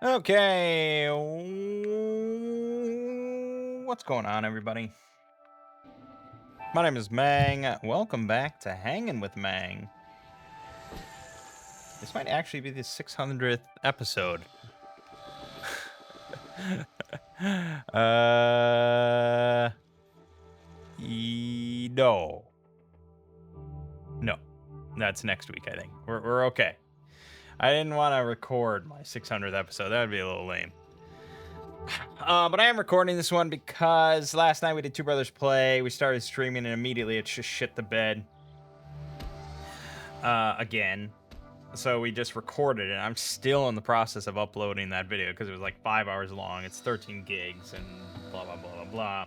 Okay, what's going on, everybody? My name is Mang. Welcome back to Hanging with Mang. This might actually be the 600th episode. uh, no, no, that's next week. I think we're okay. I didn't want to record my 600th episode. That would be a little lame. But I am recording this one because last night we did Two Brothers Play. We started streaming and immediately it just shit the bed. Again. So we just recorded it. I'm still in the process of uploading that video because it was like 5 hours long. It's 13 gigs and blah, blah, blah, blah, blah.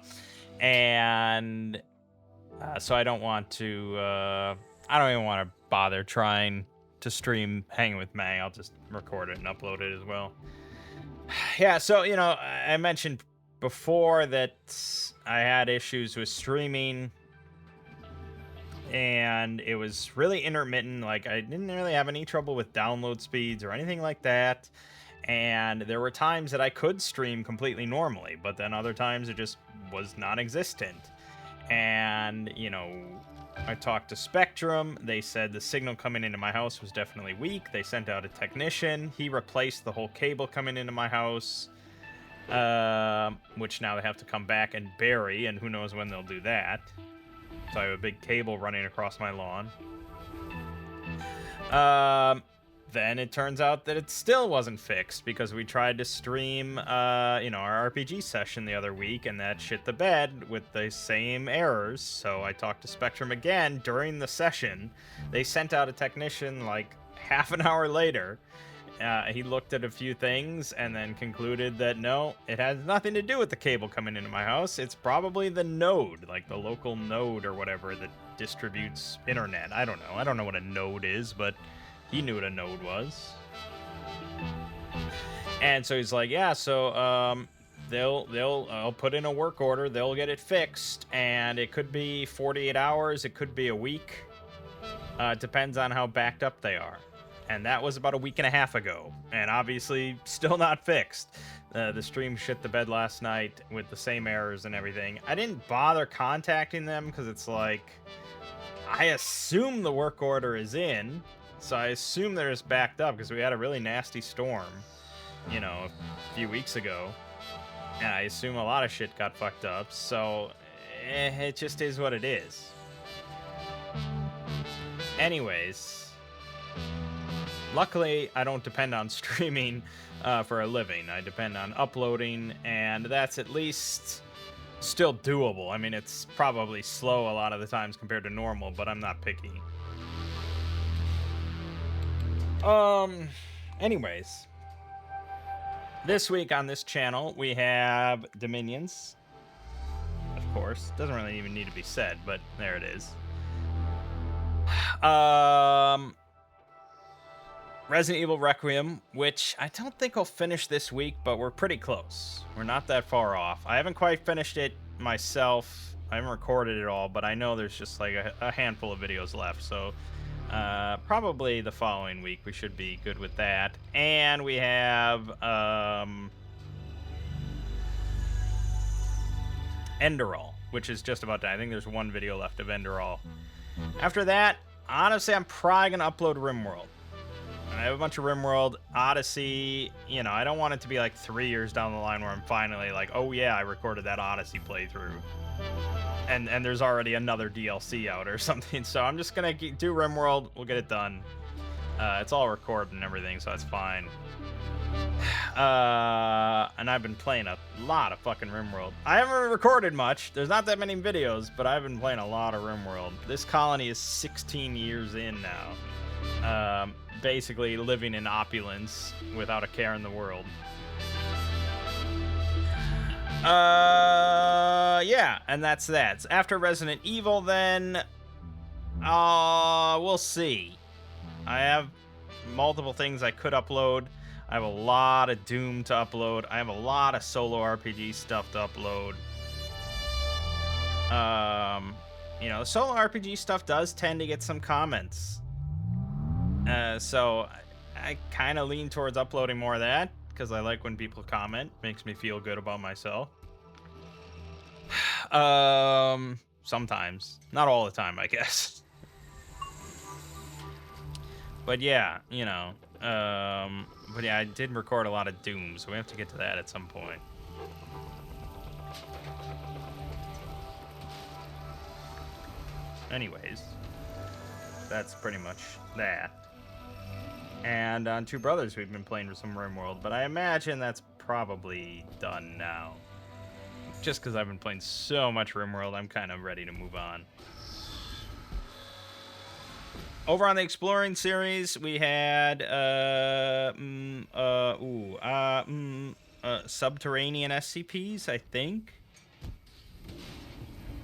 And so I don't want to, I don't even want to bother trying to stream Hanging with May. I'll just record it and upload it as well. Yeah, so, I mentioned before that I had issues with streaming and it was really intermittent. Like, I didn't really have any trouble with download speeds or anything like that. And there were times that I could stream completely normally, but then other times it just was non-existent. And, I talked to Spectrum. They said the signal coming into my house was definitely weak. They sent out a technician. He replaced the whole cable coming into my house, which now they have to come back and bury, and who knows when they'll do that. So I have a big cable running across my lawn. Then it turns out that it still wasn't fixed because we tried to stream, our RPG session the other week, and that shit the bed with the same errors. So I talked to Spectrum again during the session. They sent out a technician like half an hour later. He looked at a few things and then concluded that no, it has nothing to do with the cable coming into my house. It's probably the node, like the local node or whatever that distributes internet. I don't know. I don't know what a node is, but he knew what a node was. And so he's like, yeah, so I'll put in a work order, they'll get it fixed, and it could be 48 hours, it could be a week. It depends on how backed up they are. And that was about a week and a half ago, and obviously still not fixed. The stream shit the bed last night with the same errors and everything. I didn't bother contacting them because it's like, I assume the work order is in, so I assume they're just backed up because we had a really nasty storm, a few weeks ago, and I assume a lot of shit got fucked up, so it just is what it is. Anyways, luckily, I don't depend on streaming for a living. I depend on uploading, and that's at least still doable. I mean, it's probably slow a lot of the times compared to normal, but I'm not picky. Anyways, this week on this channel, we have Dominions. Of course, doesn't really even need to be said, but there it is. Resident Evil Requiem, which I don't think I'll finish this week, but we're pretty close. We're not that far off. I haven't quite finished it myself. I haven't recorded it all, but I know there's just like a handful of videos left, so probably the following week we should be good with that. And we have Enderall, which is just about done. I think there's one video left of Enderall. After that, honestly, I'm probably gonna upload RimWorld. I have a bunch of RimWorld, Odyssey. I don't want it to be like 3 years down the line where I'm finally like, oh yeah, I recorded that Odyssey playthrough. And there's already another DLC out or something. So I'm just going to do RimWorld. We'll get it done. It's all recorded and everything, so that's fine. And I've been playing a lot of fucking RimWorld. I haven't recorded much. There's not that many videos, but I've been playing a lot of RimWorld. This colony is 16 years in now. Basically living in opulence without a care in the world. Yeah, and that's that. After Resident Evil, then, we'll see. I have multiple things I could upload. I have a lot of Doom to upload. I have a lot of solo RPG stuff to upload. The solo RPG stuff does tend to get some comments. So I kind of lean towards uploading more of that, because I like when people comment. Makes me feel good about myself. Sometimes. Not all the time, I guess. But yeah, you know. But yeah, I did record a lot of Doom, so we have to get to that at some point. Anyways, that's pretty much that. And on Two Brothers, we've been playing some RimWorld, but I imagine that's probably done now. Just because I've been playing so much RimWorld, I'm kind of ready to move on. Over on the Exploring series, we had subterranean SCPs, I think.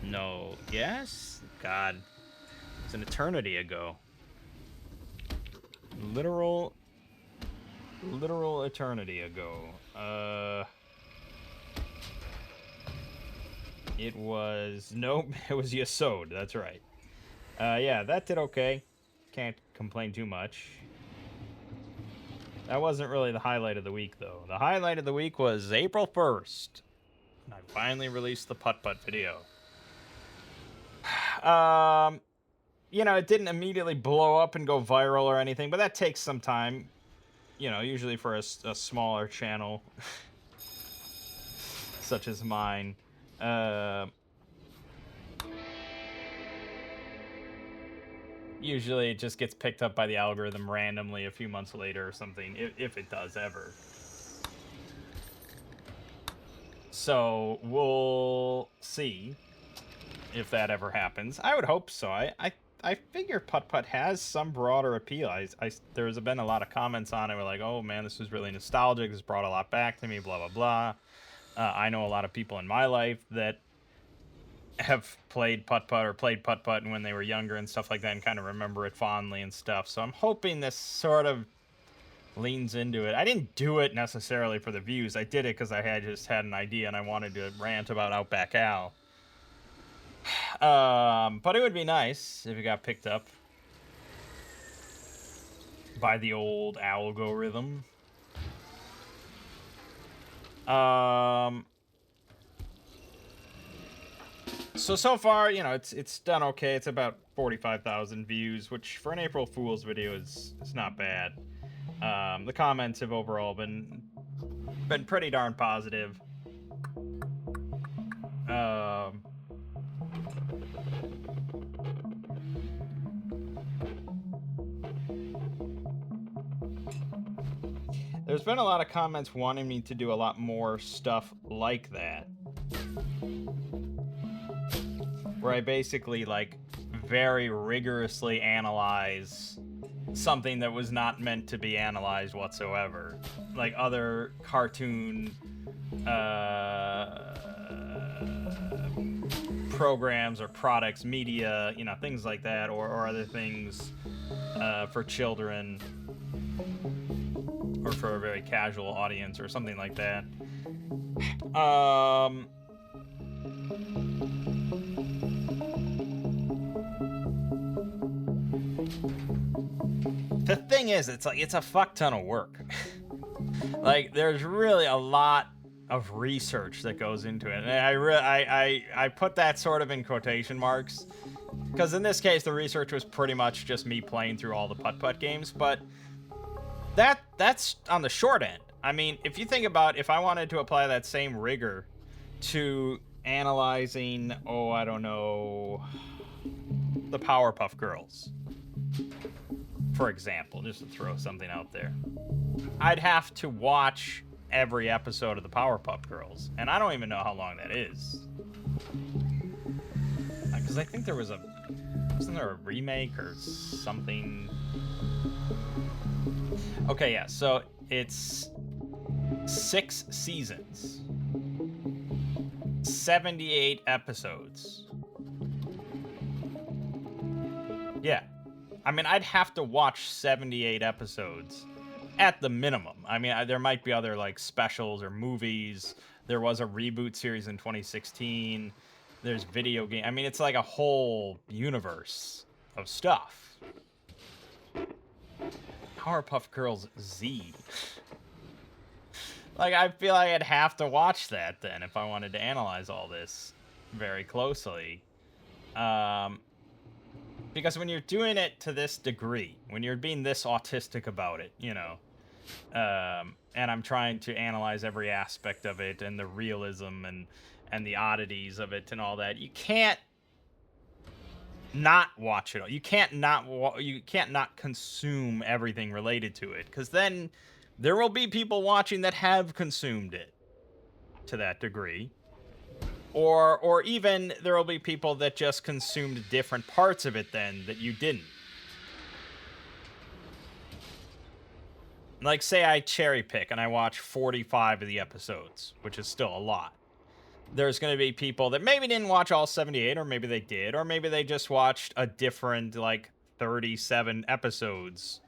No, yes? God, it's an eternity ago. Literal eternity ago. It was, nope, it was Yasod, that's right. Yeah, that did okay. Can't complain too much. That wasn't really the highlight of the week, though. The highlight of the week was April 1st. And I finally released the putt-putt video. You know, it didn't immediately blow up and go viral or anything, but that takes some time. You know, usually for a smaller channel, such as mine. Usually it just gets picked up by the algorithm randomly a few months later or something, if it does ever. So we'll see if that ever happens. I would hope so. I figure Putt-Putt has some broader appeal. There's been a lot of comments on it. We're like, oh man, this was really nostalgic. This brought a lot back to me, blah, blah, blah. I know a lot of people in my life that have played Putt-Putt or played Putt-Putt when they were younger and stuff like that and kind of remember it fondly and stuff. So I'm hoping this sort of leans into it. I didn't do it necessarily for the views. I did it because I just had an idea and I wanted to rant about Outback Al. But it would be nice if it got picked up by the old algorithm. So far, you know, it's done okay. It's about 45,000 views, which for an April Fool's video is not bad. The comments have overall been pretty darn positive. There's been a lot of comments wanting me to do a lot more stuff like that, where I basically, like, very rigorously analyze something that was not meant to be analyzed whatsoever. Like other cartoon programs or products, media, you know, things like that, or other things for children or for a very casual audience or something like that. The thing is, it's a fuck ton of work. Like, there's really a lot of research that goes into it, and I put that sort of in quotation marks, because in this case the research was pretty much just me playing through all the Putt-Putt games, but that's on the short end. I mean, if you think about, if I wanted to apply that same rigor to analyzing, oh, I don't know, the Powerpuff Girls, for example, just to throw something out there, I'd have to watch every episode of the Powerpuff Girls, and I don't even know how long that is. Because I think wasn't there a remake or something? Okay, yeah, so it's 6 seasons, 78 episodes. Yeah. I mean, I'd have to watch 78 episodes at the minimum. I mean, there might be other, like, specials or movies. There was a reboot series in 2016. There's video game. I mean, it's like a whole universe of stuff. Powerpuff Girls Z. Like, I feel like I'd have to watch that then if I wanted to analyze all this very closely. Because when you're doing it to this degree, when you're being this autistic about it, you know, and I'm trying to analyze every aspect of it and the realism and the oddities of it and all that, you can't not watch it. You can't not consume everything related to it, because then there will be people watching that have consumed it to that degree. Or even there will be people that just consumed different parts of it then that you didn't. Like, say I cherry pick and I watch 45 of the episodes, which is still a lot. There's going to be people that maybe didn't watch all 78, or maybe they did, or maybe they just watched a different, like, 37 episodes,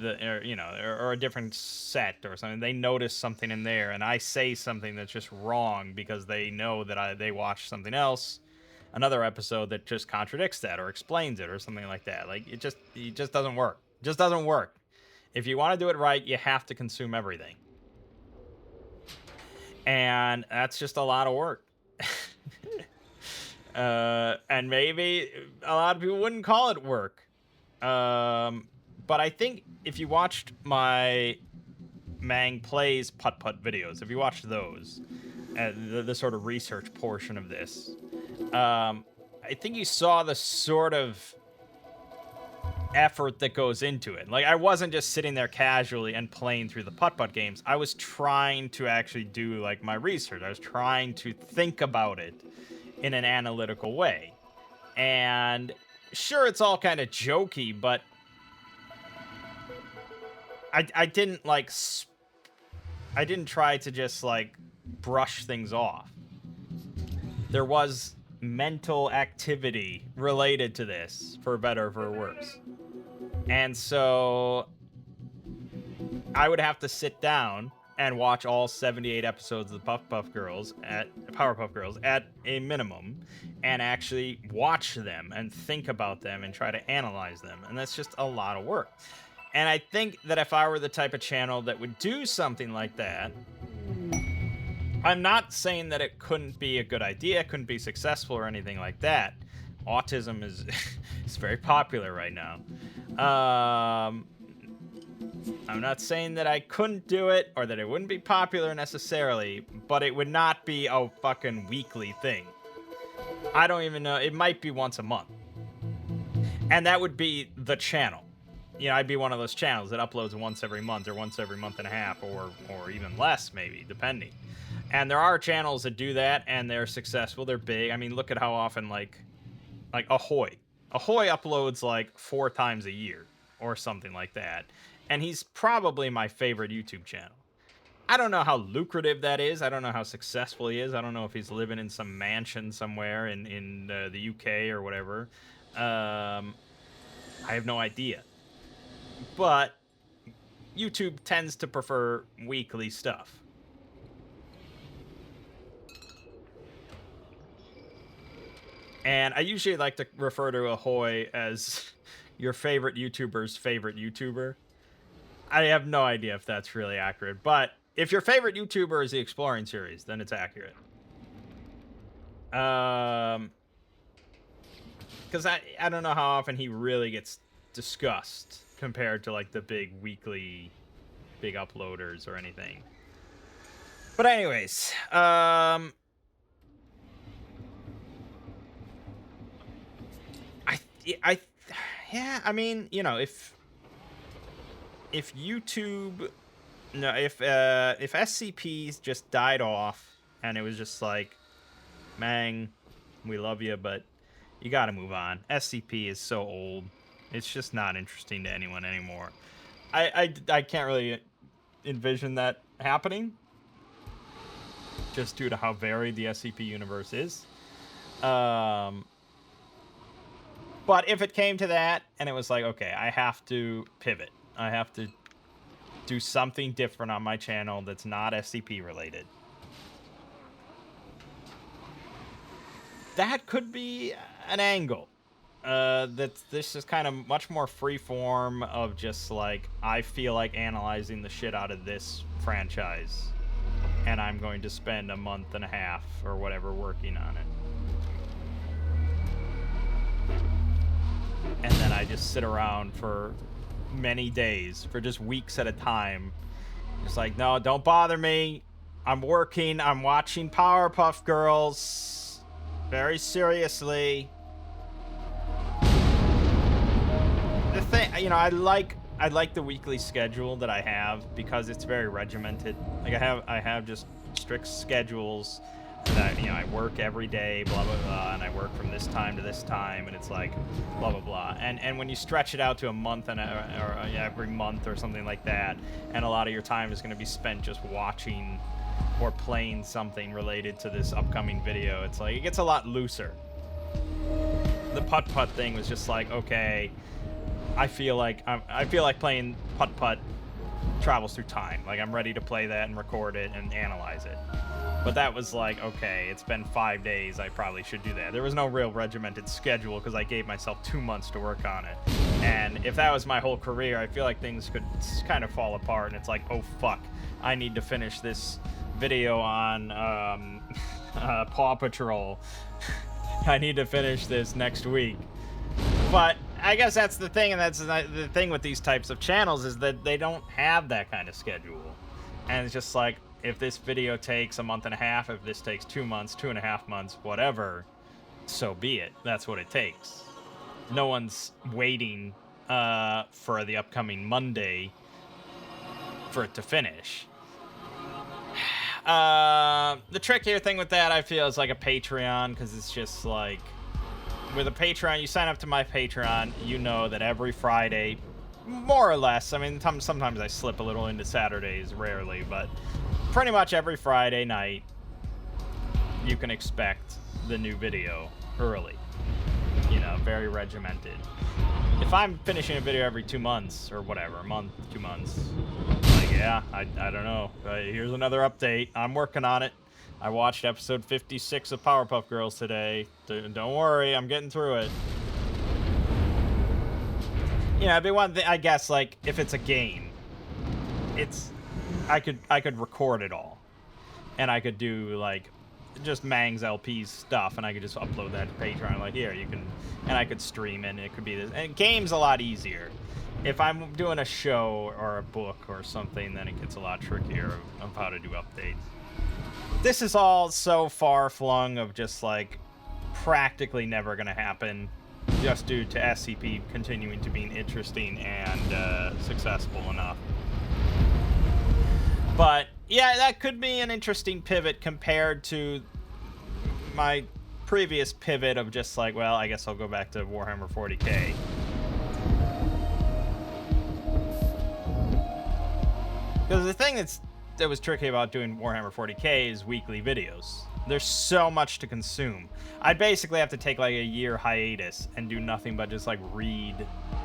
or a different set or something. They notice something in there, and I say something that's just wrong because they know that they watched something else, another episode that just contradicts that or explains it or something like that. Like, it just doesn't work. It just doesn't work. If you want to do it right, you have to consume everything. And that's just a lot of work. And maybe a lot of people wouldn't call it work. But I think if you watched my Mangg Plays Putt-Putt videos, if you watched those, the sort of research portion of this, I think you saw the sort of effort that goes into it. Like, I wasn't just sitting there casually and playing through the putt-putt games. I was trying to actually do, like, my research. I was trying to think about it in an analytical way. And sure, it's all kind of jokey, but I didn't, like, I didn't try to just, like, brush things off. There was mental activity related to this, for better or for worse. And so I would have to sit down and watch all 78 episodes of the Powerpuff Girls at a minimum, and actually watch them and think about them and try to analyze them. And that's just a lot of work. And I think that if I were the type of channel that would do something like that, I'm not saying that it couldn't be a good idea, couldn't be successful or anything like that. Autism is is very popular right now. I'm not saying that I couldn't do it or that it wouldn't be popular necessarily, but it would not be a fucking weekly thing. I don't even know. It might be once a month. And that would be the channel. You know, I'd be one of those channels that uploads once every month or once every month and a half, or even less maybe, depending. And there are channels that do that, and they're successful. They're big. I mean, look at how often, like Ahoy. Ahoy uploads like 4 times a year or something like that. And he's probably my favorite YouTube channel. I don't know how lucrative that is. I don't know how successful he is. I don't know if he's living in some mansion somewhere in the UK or whatever. I have no idea. But YouTube tends to prefer weekly stuff. And I usually like to refer to Ahoy as your favorite YouTuber's favorite YouTuber. I have no idea if that's really accurate, but if your favorite YouTuber is the Exploring series, then it's accurate. Because I don't know how often he really gets discussed compared to, like, the big weekly big uploaders or anything. But anyways, yeah, I mean, you know, if YouTube, no, if SCPs just died off and it was just like, Mangg, we love you, but you got to move on. SCP is so old. It's just not interesting to anyone anymore. I can't really envision that happening, just due to how varied the SCP universe is. But if it came to that, and it was like, okay, I have to pivot. I have to do something different on my channel that's not SCP related. That could be an angle. This is kind of much more freeform of just like, I feel like analyzing the shit out of this franchise and I'm going to spend a month and a half or whatever working on it. And then I just sit around for many days, for just weeks at a time. Just like, no, don't bother me. I'm working, I'm watching Powerpuff Girls very seriously. The thing, you know, I like the weekly schedule that I have because it's very regimented. Like I have just strict schedules that, you know, I work every day, blah blah blah, and I work from this time to this time, and it's like blah blah blah. And when you stretch it out to a month or every month or something like that, and a lot of your time is going to be spent just watching or playing something related to this upcoming video, it's like it gets a lot looser. The putt-putt thing was just like, okay, I feel like playing putt-putt travels through time. Like, I'm ready to play that and record it and analyze it. But that was like, okay, it's been 5 days, I probably should do that. There was no real regimented schedule because I gave myself 2 months to work on it. And if that was my whole career, I feel like things could kind of fall apart, and it's like, oh fuck, I need to finish this video on Paw Patrol. I need to finish this next week. But I guess that's the thing, and that's the thing with these types of channels, is that they don't have that kind of schedule. And it's just like, if this video takes a month and a half, if this takes 2 months, 2.5 months, whatever, so be it. That's what it takes. No one's waiting for the upcoming Monday for it to finish. The trickier thing with that, I feel, is like a Patreon, because it's just like, with a Patreon, you sign up to my Patreon, you know that every Friday, more or less, I mean, sometimes I slip a little into Saturdays, rarely, but pretty much every Friday night, you can expect the new video early. You know, very regimented. If I'm finishing a video every 2 months, or whatever, a month, 2 months, like, yeah, I don't know. Here's another update. I'm working on it. I watched episode 56 of Powerpuff Girls today. Don't worry, I'm getting through it. You know, it'd be one thing, I guess, like, if it's a game, I could record it all. And I could do, like, just Mangg's LP's stuff, and I could just upload that to Patreon. Like, here, you can, and I could stream it, and it could be this. And game's a lot easier. If I'm doing a show or a book or something, then it gets a lot trickier of how to do updates. This is all so far-flung of just, like, practically never gonna happen, just due to SCP continuing to be interesting and successful enough. But yeah, that could be an interesting pivot compared to my previous pivot of just like, well, I guess I'll go back to Warhammer 40k. Because the thing that was tricky about doing Warhammer 40k is weekly videos. There's so much to consume. I'd basically have to take like a year hiatus and do nothing but just like read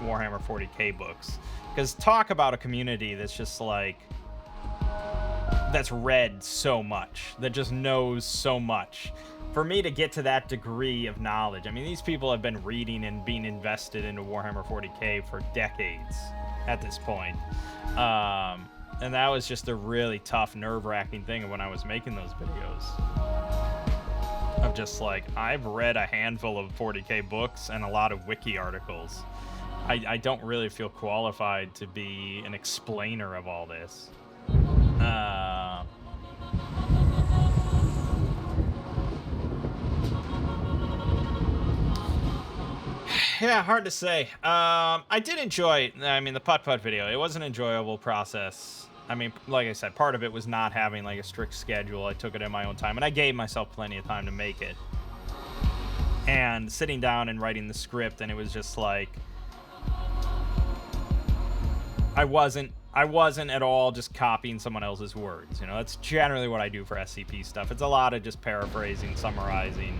Warhammer 40k books. Because talk about a community that's just like, that's read so much, that just knows so much. For me to get to that degree of knowledge, I mean, these people have been reading and being invested into Warhammer 40k for decades at this point. And that was just a really tough, nerve-wracking thing when I was making those videos. Of just like, I've read a handful of 40k books and a lot of wiki articles. I don't really feel qualified to be an explainer of all this. Yeah, hard to say. I did enjoy, I mean, the putt-putt video. It was an enjoyable process. I mean, like I said, part of it was not having like a strict schedule. I took it in my own time, and I gave myself plenty of time to make it. And sitting down and writing the script, and it was just like, I wasn't at all just copying someone else's words. You know, that's generally what I do for SCP stuff. It's a lot of just paraphrasing, summarizing.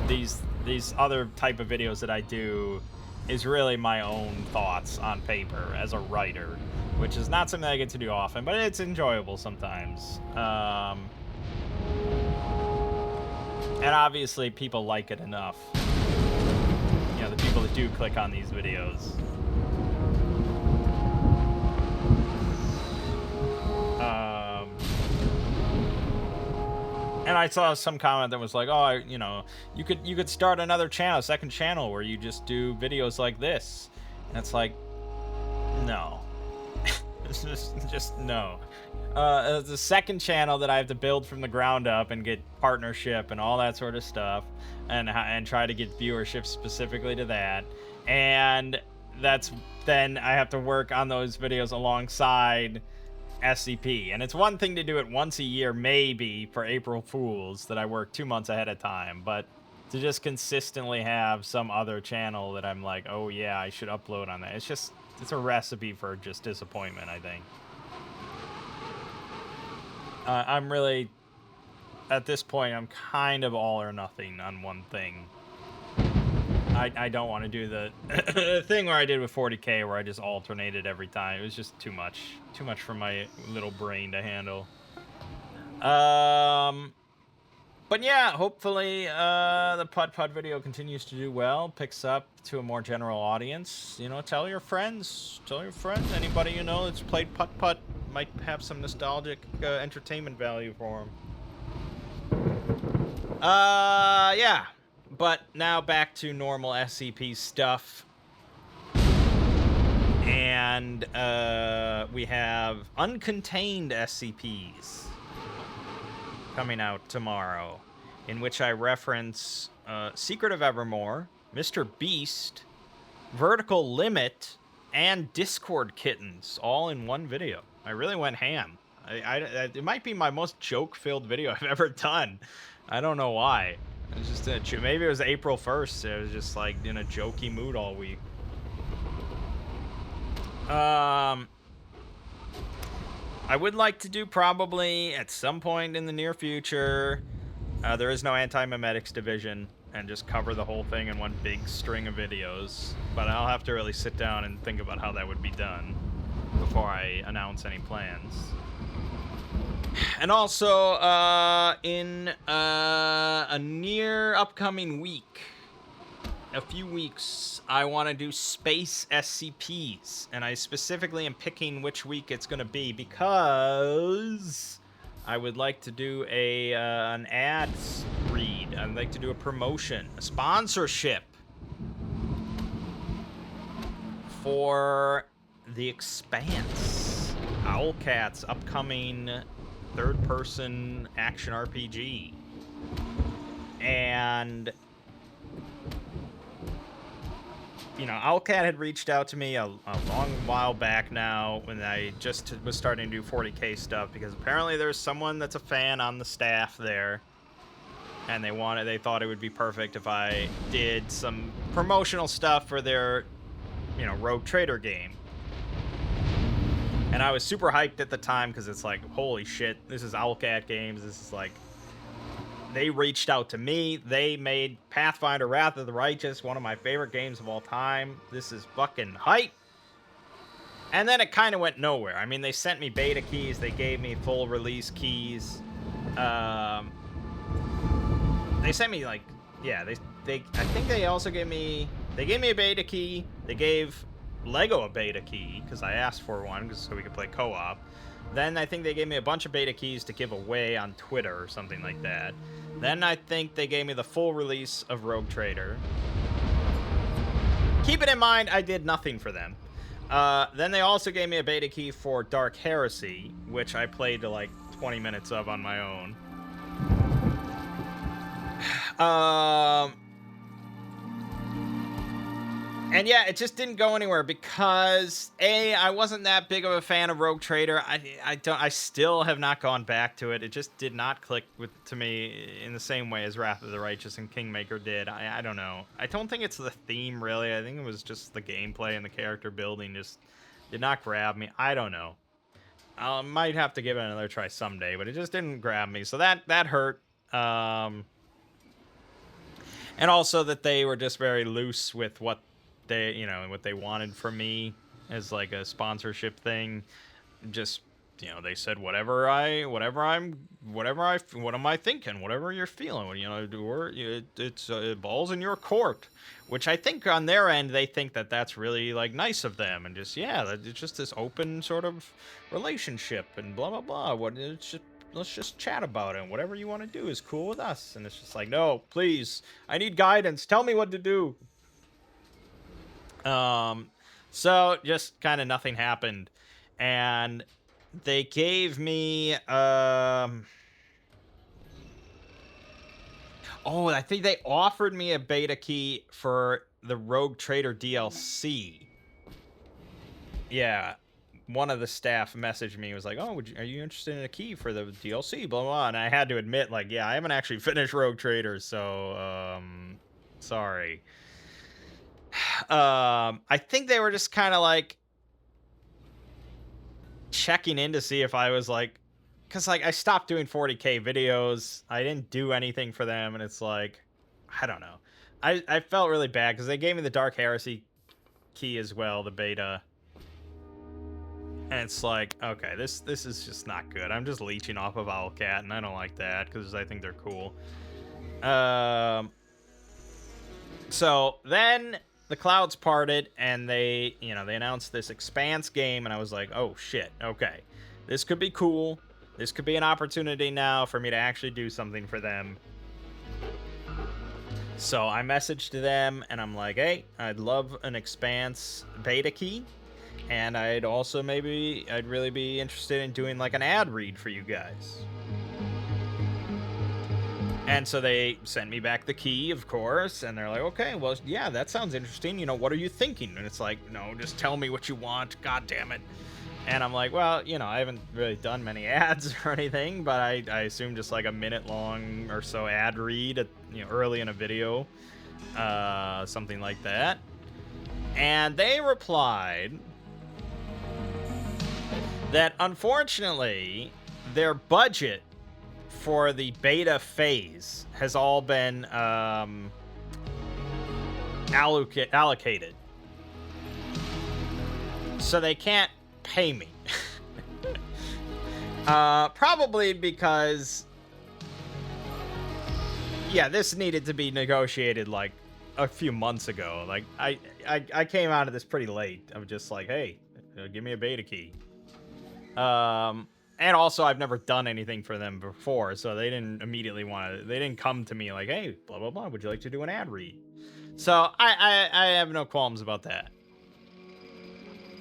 These other type of videos that I do is really my own thoughts on paper as a writer, which is not something I get to do often, but it's enjoyable sometimes. And obviously people like it enough. You know, the people that do click on these videos. And I saw some comment that was like, "Oh, you know, you could start another channel, second channel, where you just do videos like this." And it's like, no, just no. The second channel that I have to build from the ground up and get partnership and all that sort of stuff, and try to get viewership specifically to that, and that's then I have to work on those videos alongside SCP. And it's one thing to do it once a year, maybe for April Fools, that I work 2 months ahead of time, but to just consistently have some other channel that I'm like, oh yeah, I should upload on that. It's a recipe for just disappointment, I think. I'm really, at this point, I'm kind of all or nothing on one thing. I don't want to do the thing where I did with 40K, where I just alternated every time. It was just too much for my little brain to handle. But yeah, hopefully the putt video continues to do well, picks up to a more general audience. You know, tell your friends. Anybody you know that's played putt might have some nostalgic entertainment value for them. Yeah. But now back to normal SCP stuff. And we have Uncontained SCPs coming out tomorrow, in which I reference Secret of Evermore, Mr. Beast, Vertical Limit, and Discord Kittens, all in one video. I really went ham. It might be my most joke-filled video I've ever done. I don't know why. It was just maybe it was April 1st. It was just like in a jokey mood all week. I would like to do probably at some point in the near future. There is no anti-memetics division, and just cover the whole thing in one big string of videos. But I'll have to really sit down and think about how that would be done before I announce any plans. And also, in a near upcoming week, a few weeks, I want to do space SCPs, and I specifically am picking which week it's going to be because I would like to do an ads read. I'd like to do a promotion, a sponsorship for The Expanse, Owlcat's upcoming third-person action RPG. And you know, Owlcat had reached out to me a long while back now when I just was starting to do 40K stuff, because apparently there's someone that's a fan on the staff there, and they thought it would be perfect if I did some promotional stuff for their, you know, Rogue Trader game. And I was super hyped at the time, because it's like, holy shit, this is Owlcat Games. This is like, they reached out to me. They made Pathfinder Wrath of the Righteous one of my favorite games of all time. This is fucking hype. And then it kind of went nowhere. I mean, they sent me beta keys. They gave me full release keys. They sent me like, yeah, I think they also gave me a beta key. They gave Lego a beta key, because I asked for one, so we could play co-op. Then I think they gave me a bunch of beta keys to give away on Twitter or something like that. Then I think they gave me the full release of Rogue Trader. Keep it in mind, I did nothing for them. Then they also gave me a beta key for Dark Heresy, which I played to like 20 minutes of on my own. And yeah, it just didn't go anywhere because I wasn't that big of a fan of Rogue Trader. I still have not gone back to it. It just did not click to me in the same way as Wrath of the Righteous and Kingmaker did. I don't know. I don't think it's the theme really. I think it was just the gameplay and the character building just did not grab me. I don't know. I might have to give it another try someday, but it just didn't grab me. So that hurt. And also that they were just very loose with what they wanted from me as like a sponsorship thing. Just, you know, they said what am I thinking, whatever you're feeling, you know, it's balls in your court, which I think on their end they think that that's really like nice of them, and just, yeah, it's just this open sort of relationship and blah blah blah. What it's just, just chat about it. And whatever you want to do is cool with us. And it's just like, no, please, I need guidance. Tell me what to do. So just kind of nothing happened, and they gave me oh, I think they offered me a beta key for the Rogue Trader DLC. Yeah, one of the staff messaged me, was like, "Oh, are you interested in a key for the DLC?" Blah blah. And I had to admit, like, yeah, I haven't actually finished Rogue Trader, so sorry. I think they were just kind of like checking in to see if I was like, because like I stopped doing 40K videos, I didn't do anything for them, and it's like, I don't know. I felt really bad because they gave me the Dark Heresy key as well, the beta. And it's like, okay, this is just not good. I'm just leeching off of Owlcat, and I don't like that because I think they're cool. So then the clouds parted, and they announced this Expanse game, and I was like, oh shit, okay, this could be cool. This could be an opportunity now for me to actually do something for them. So I messaged them, and I'm like, hey, I'd love an Expanse beta key. And I'd really be interested in doing like an ad read for you guys. And so they sent me back the key, of course, and they're like, okay, well, yeah, that sounds interesting. What are you thinking? And it's like, no, just tell me what you want. God damn it. And I'm like, well, I haven't really done many ads or anything, but I assume just like a minute long or so ad read early in a video, something like that. And they replied that unfortunately their budget for the beta phase has all been allocated, so they can't pay me. Probably because, yeah, this needed to be negotiated like a few months ago. Like I came out of this pretty late. I was just like, hey, give me a beta key. And also I've never done anything for them before, so they didn't immediately they didn't come to me like, hey, blah blah blah, would you like to do an ad read? So I have no qualms about that.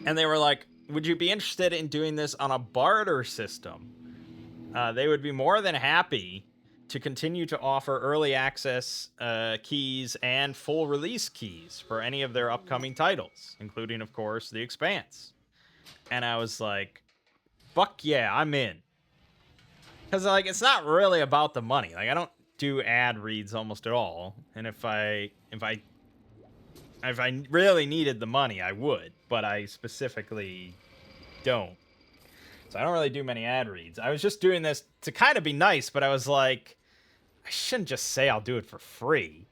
And they were like, would you be interested in doing this on a barter system? They would be more than happy to continue to offer early access keys and full release keys for any of their upcoming titles, including, of course, The Expanse. And I was like, fuck yeah, I'm in. Because, like, it's not really about the money. Like, I don't do ad reads almost at all. And if I really needed the money, I would. But I specifically don't. So I don't really do many ad reads. I was just doing this to kind of be nice, but I was like, I shouldn't just say I'll do it for free.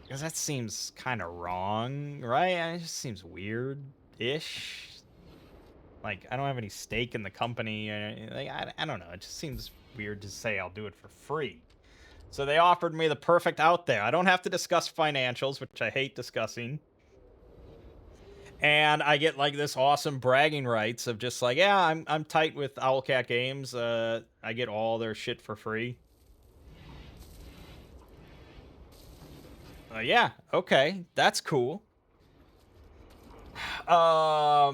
Because that seems kind of wrong, right? It just seems weird-ish. Like, I don't have any stake in the company. Like, I don't know. It just seems weird to say I'll do it for free. So they offered me the perfect out there. I don't have to discuss financials, which I hate discussing. And I get like this awesome bragging rights of just like, yeah, I'm tight with Owlcat Games. I get all their shit for free. Yeah, okay, that's cool. I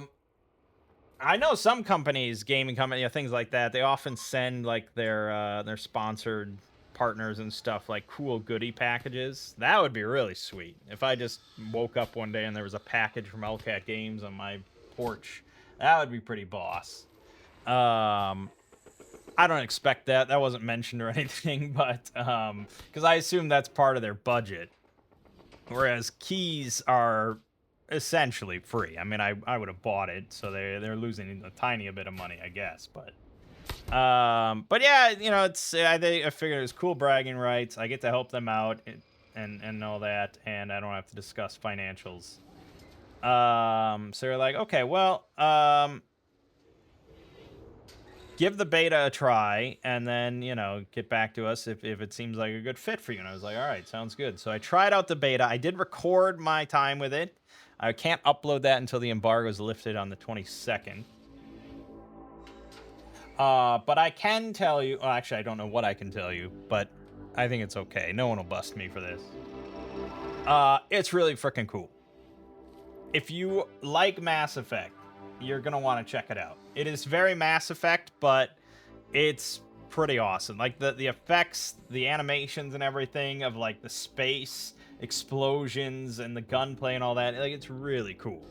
know some companies, gaming companies, things like that, they often send like their sponsored partners and stuff like cool goodie packages. That would be really sweet. If I just woke up one day and there was a package from Owlcat Games on my porch, that would be pretty boss. I don't expect that. That wasn't mentioned or anything, but because I assume that's part of their budget. Whereas keys are essentially free. I mean, I would have bought it, so they're losing a tiny bit of money, I guess. But yeah, it's I figured it was cool bragging rights. I get to help them out and all that, and I don't have to discuss financials. So you're like, okay, well, give the beta a try, and then get back to us if it seems like a good fit for you. And I was like, all right, sounds good. So I tried out the beta. I did record my time with it. I can't upload that until the embargo is lifted on the 22nd. But I can tell you, well, actually, I don't know what I can tell you, but I think it's okay. No one will bust me for this. It's really freaking cool. If you like Mass Effect, you're gonna want to check it out. It is very Mass Effect, but it's pretty awesome. Like the effects, the animations and everything of like the space explosions and the gunplay and all that, like it's really cool.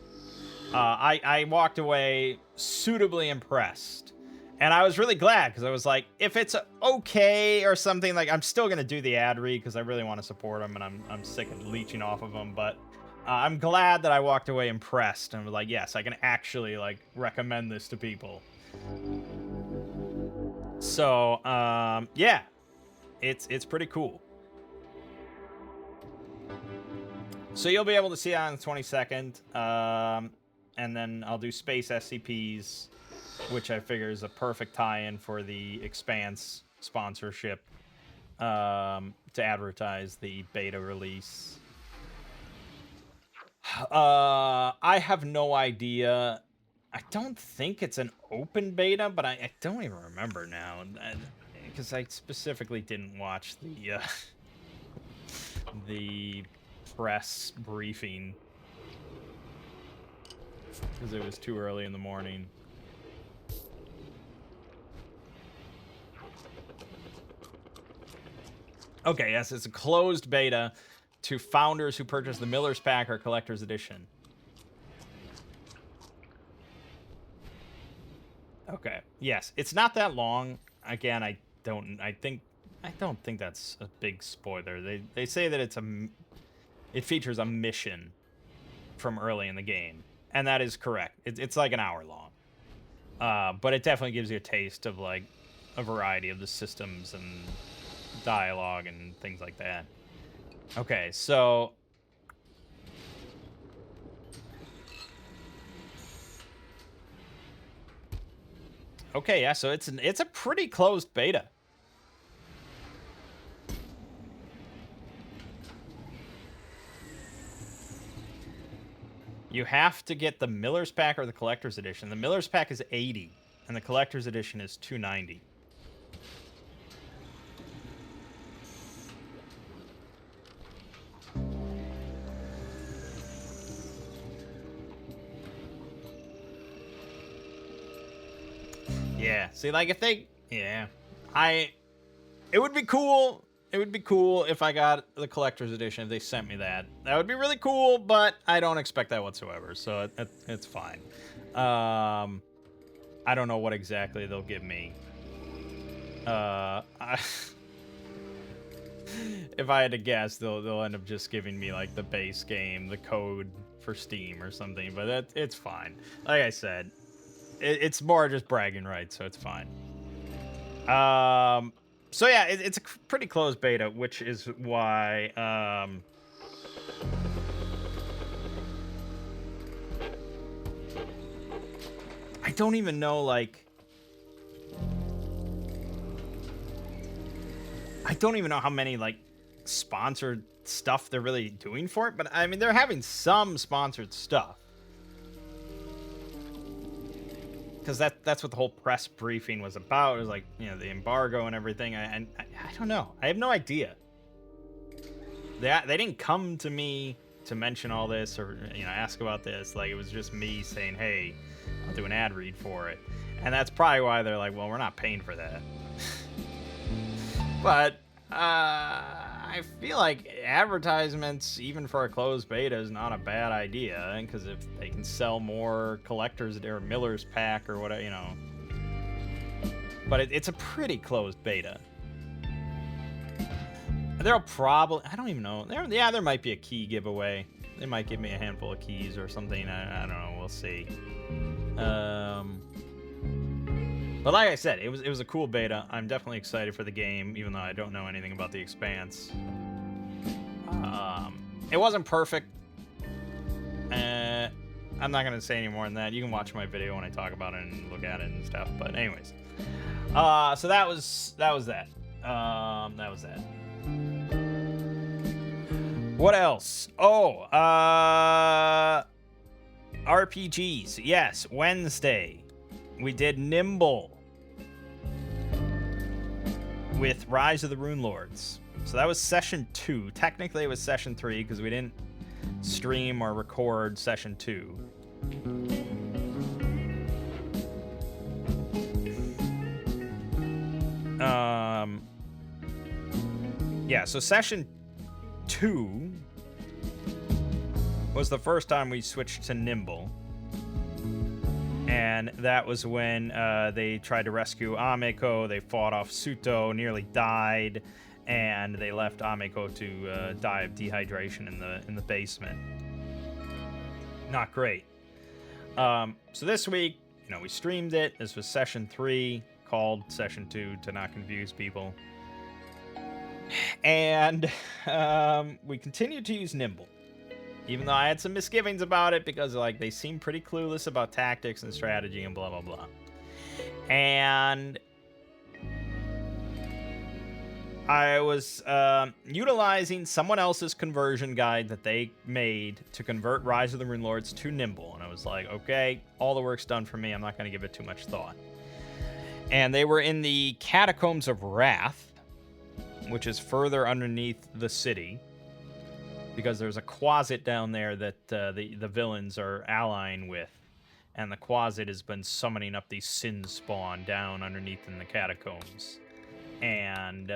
I walked away suitably impressed. And I was really glad because I was like, if it's okay or something, like I'm still gonna do the ad read because I really want to support them and I'm sick of leeching off of them. But I'm glad that I walked away impressed and was like, yes, I can actually like recommend this to people. So yeah, it's pretty cool. So you'll be able to see it on the 22nd, and then I'll do Space SCPs, which I figure is a perfect tie-in for the Expanse sponsorship, to advertise the beta release. I have no idea. I don't think it's an open beta, but I don't even remember now, because I specifically didn't watch the press briefing because it was too early in the morning. Okay, yes, it's a closed beta to founders who purchase the Miller's Pack or Collector's Edition. Okay, yes, it's not that long. Again, I don't think that's a big spoiler. They say that it features a mission from early in the game, and that is correct. It's like an hour long, but it definitely gives you a taste of like a variety of the systems and dialogue and things like that. Okay, so okay, yeah, so it's a pretty closed beta. You have to get the Miller's Pack or the Collector's Edition. The Miller's Pack is $80, and the Collector's Edition is $290. Yeah, see, like, if they... Yeah. It would be cool... It would be cool if I got the Collector's Edition, if they sent me that. That would be really cool, but I don't expect that whatsoever, so it's fine. I don't know what exactly they'll give me. If I had to guess, they'll end up just giving me, like, the base game, the code for Steam or something, but it's fine. Like I said, it's more just bragging rights, so it's fine. So yeah, it's a pretty closed beta, which is why I don't even know, like, I don't even know how many like sponsored stuff they're really doing for it, but I mean they're having some sponsored stuff. Because that's what the whole press briefing was about. It was like, you know, the embargo and everything. I don't know. I have no idea. They didn't come to me to mention all this or, you know, ask about this. Like, it was just me saying, hey, I'll do an ad read for it. And that's probably why they're like, well, we're not paying for that. But I feel like advertisements, even for a closed beta, is not a bad idea, because if they can sell more collectors or Miller's Pack or whatever, you know. But it's a pretty closed beta. There'll probably, I don't even know. There might be a key giveaway. They might give me a handful of keys or something. I don't know. We'll see. But like I said, it was a cool beta. I'm definitely excited for the game, even though I don't know anything about the Expanse. It wasn't perfect. I'm not gonna say any more than that. You can watch my video when I talk about it and look at it and stuff. But anyways, so that was that. That was that. What else? Oh, RPGs. Yes, Wednesday we did Nimble. with Rise of the Rune Lords. So that was session 2. Technically, it was session 3 because we didn't stream or record session 2. Yeah, so session 2 was the first time we switched to Nimble. And that was when they tried to rescue Ameko. They fought off Suto, nearly died, and they left Ameko to die of dehydration in the basement. Not great. So this week, we streamed it. This was session 3, called session 2 to not confuse people. And we continued to use Nimble. Even though I had some misgivings about it because, they seem pretty clueless about tactics and strategy and blah, blah, blah. And I was utilizing someone else's conversion guide that they made to convert Rise of the Rune Lords to Nimble. And I was like, okay, all the work's done for me. I'm not going to give it too much thought. And they were in the Catacombs of Wrath, which is further underneath the city, because there's a Quasit down there that the villains are allying with, and the Quasit has been summoning up these sin spawn down underneath in the catacombs, and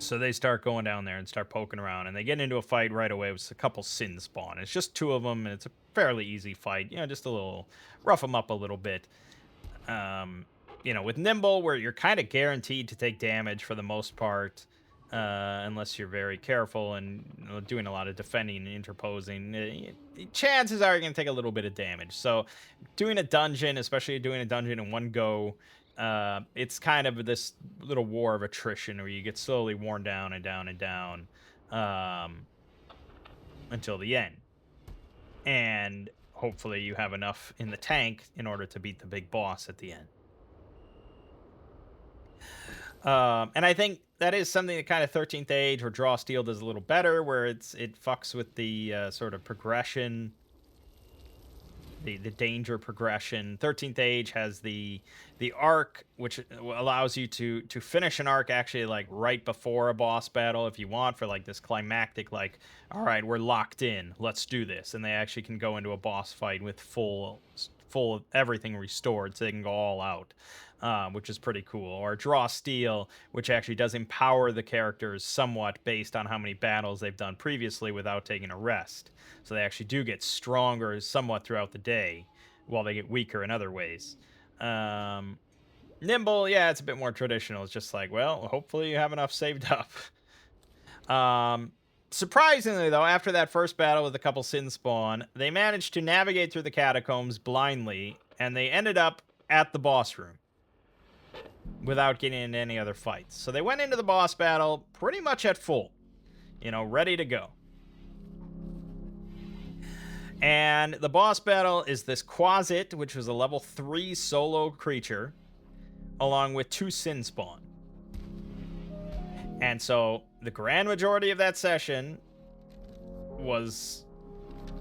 so they start going down there and start poking around, and they get into a fight right away with a couple sin spawn. It's just 2 of them, and it's a fairly easy fight, just a little rough them up a little bit. With Nimble, where you're kind of guaranteed to take damage for the most part. Unless you're very careful and doing a lot of defending and interposing, chances are you're going to take a little bit of damage. So doing a dungeon, especially doing a dungeon in one go, it's kind of this little war of attrition where you get slowly worn down and down and down until the end. And hopefully you have enough in the tank in order to beat the big boss at the end. And I think that is something that kind of 13th Age or Draw Steel does a little better, where it fucks with the sort of progression, the danger progression. 13th Age has the arc, which allows you to finish an arc actually right before a boss battle if you want, for this climactic, all right, we're locked in, let's do this, and they actually can go into a boss fight with full everything restored, so they can go all out. Which is pretty cool. Or Draw Steel, which actually does empower the characters somewhat based on how many battles they've done previously without taking a rest. So they actually do get stronger somewhat throughout the day, while they get weaker in other ways. Nimble, yeah, it's a bit more traditional. It's just hopefully you have enough saved up. Surprisingly, though, after that first battle with a couple sin spawn, they managed to navigate through the catacombs blindly, and they ended up at the boss room without getting into any other fights. So they went into the boss battle pretty much at full, ready to go. And the boss battle is this Quasit, which was a level 3 solo creature, along with 2 sin spawn. And so the grand majority of that session was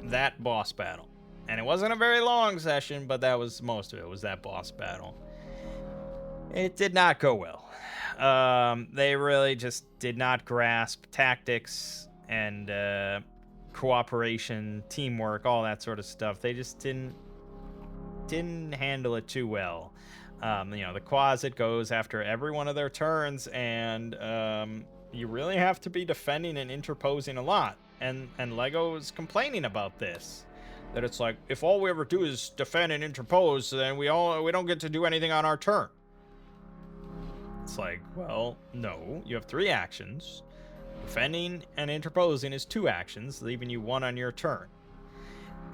that boss battle. And it wasn't a very long session, but that was most of it, was that boss battle. It did not go well. They really just did not grasp tactics and cooperation, teamwork, all that sort of stuff. They just didn't handle it too well. The Quasit goes after every one of their turns, and you really have to be defending and interposing a lot. And Lego is complaining about this. That it's if all we ever do is defend and interpose, then we don't get to do anything on our turn. It's well, no, you have 3 actions. Defending and interposing is 2 actions, leaving you 1 on your turn.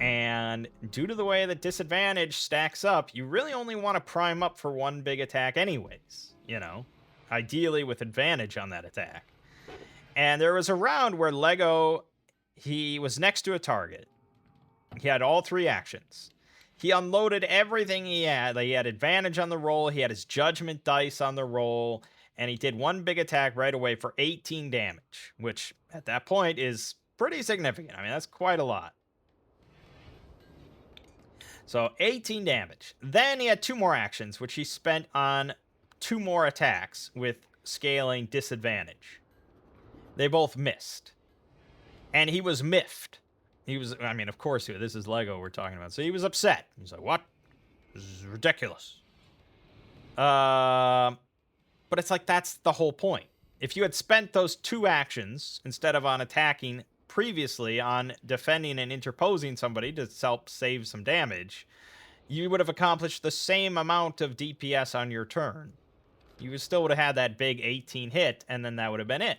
And due to the way the disadvantage stacks up, you really only want to prime up for 1 big attack anyways, ideally with advantage on that attack. And there was a round where Lego, he was next to a target. He had all 3 actions. He unloaded everything he had. He had advantage on the roll. He had his judgment dice on the roll. And he did 1 big attack right away for 18 damage, which at that point is pretty significant. I mean, that's quite a lot. So 18 damage. Then he had 2 more actions, which he spent on 2 more attacks with scaling disadvantage. They both missed. And he was miffed. He was, I mean, of course, this is Lego we're talking about. So he was upset. He's like, what? This is ridiculous. But it's like, that's the whole point. If you had spent those 2 actions instead of on attacking previously on defending and interposing somebody to help save some damage, you would have accomplished the same amount of DPS on your turn. You still would have had that big 18 hit, and then that would have been it.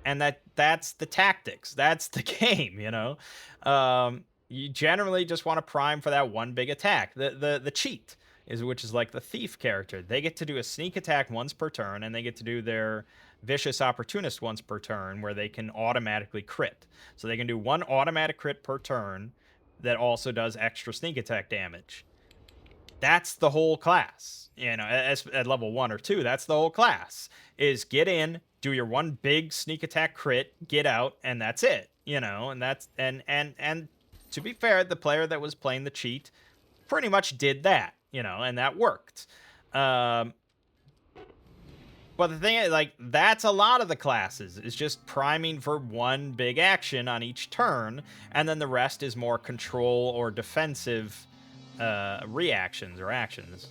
And that's the tactics. That's the game, you know? You generally just want to prime for that one big attack. The cheat, which is like the thief character. They get to do a sneak attack once per turn, and they get to do their vicious opportunist once per turn, where they can automatically crit. So they can do 1 automatic crit per turn that also does extra sneak attack damage. That's the whole class. You know, at level 1 or 2, that's the whole class. Is get in, do your 1 big sneak attack crit, get out, and that's it. You know, and that's and to be fair, the player that was playing the cheat pretty much did that, you know, and that worked. But the thing is, like, that's a lot of the classes, is just priming for 1 big action on each turn, and then the rest is more control or defensive reactions or actions.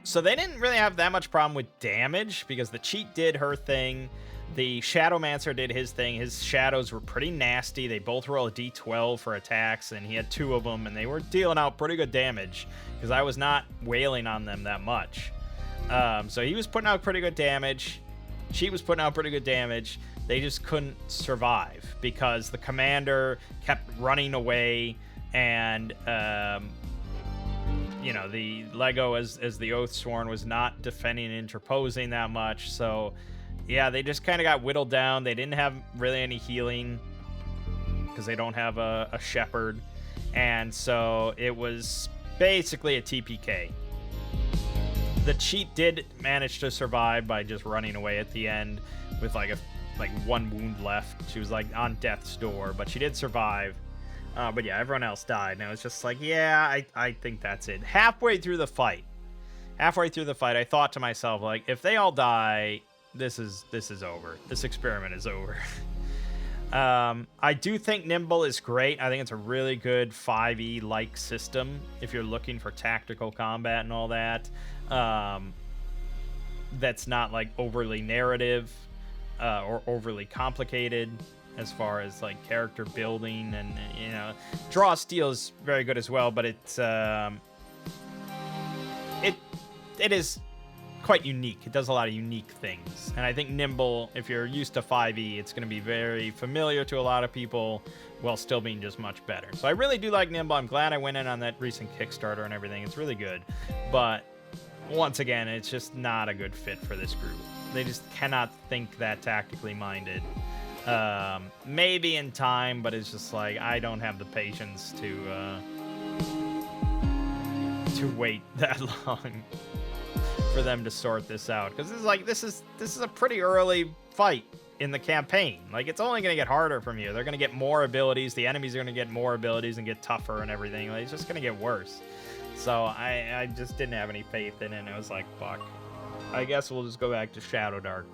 So they didn't really have that much problem with damage, because the cheat did her thing. The Shadowmancer did his thing. His shadows were pretty nasty. They both roll a d12 for attacks, and he had 2 of them, and they were dealing out pretty good damage, because I was not wailing on them that much. So he was putting out pretty good damage. She was putting out pretty good damage. They just couldn't survive, because the commander kept running away, and you know, the Lego as the Oathsworn was not defending and interposing that much. So yeah, they just kind of got whittled down. They didn't have really any healing, because they don't have a shepherd. And so it was basically a TPK. The cheat did manage to survive by just running away at the end with like 1 wound left. She was like on death's door, but she did survive. But yeah, everyone else died, and it was just like, yeah, I think that's it. Halfway through the fight, I thought to myself, like, if they all die, this is over. This experiment is over. I do think Nimble is great. I think it's a really good 5e-like system if you're looking for tactical combat and all that. That's not like overly narrative or overly complicated as far as like character building, and you know, draw steel is very good as well, but it is quite unique. It does a lot of unique things, and I think Nimble, if you're used to 5e, it's going to be very familiar to a lot of people while still being just much better. So I really do like Nimble. I'm glad I went in on that recent Kickstarter and everything. It's really good, but once again, it's just not a good fit for this group. They just cannot think that tactically minded. Maybe in time, but it's just like, I don't have the patience to wait that long for them to sort this out, because this is a pretty early fight in the campaign. Like, it's only going to get harder from here. They're going to get more abilities. The enemies are going to get more abilities and get tougher and everything. Like, it's just going to get worse. So I just didn't have any faith in it, and I was like, fuck. I guess we'll just go back to Shadowdark.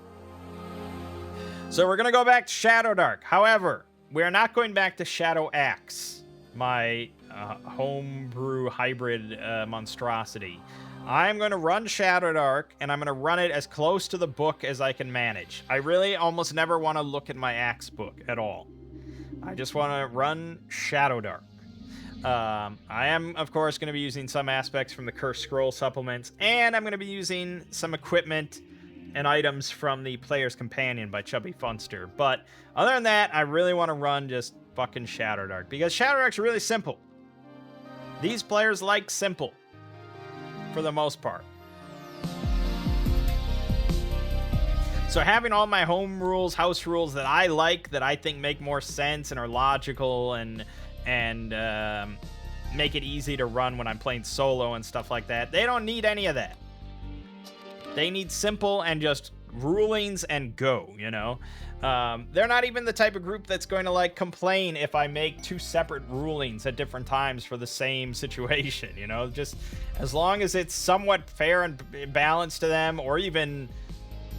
So we're going to go back to Shadowdark. However, we're not going back to Shadow Axe, my homebrew hybrid monstrosity. I'm going to run Shadowdark, and I'm going to run it as close to the book as I can manage. I really almost never want to look at my Axe book at all. I just want to run Shadowdark. I am, of course, going to be using some aspects from the Cursed Scroll supplements, and I'm going to be using some equipment and items from the Player's Companion by Chubby Funster. But other than that, I really want to run just fucking Shadowdark, because Shadowdark's really simple. These players like simple, for the most part. So having all my home rules, house rules that I like, that I think make more sense and are logical and make it easy to run when I'm playing solo and stuff like that, they don't need any of that. They need simple and just rulings and go, you know. They're not even the type of group that's going to like complain if I make two separate rulings at different times for the same situation, you know. Just as long as it's somewhat fair and balanced to them, or even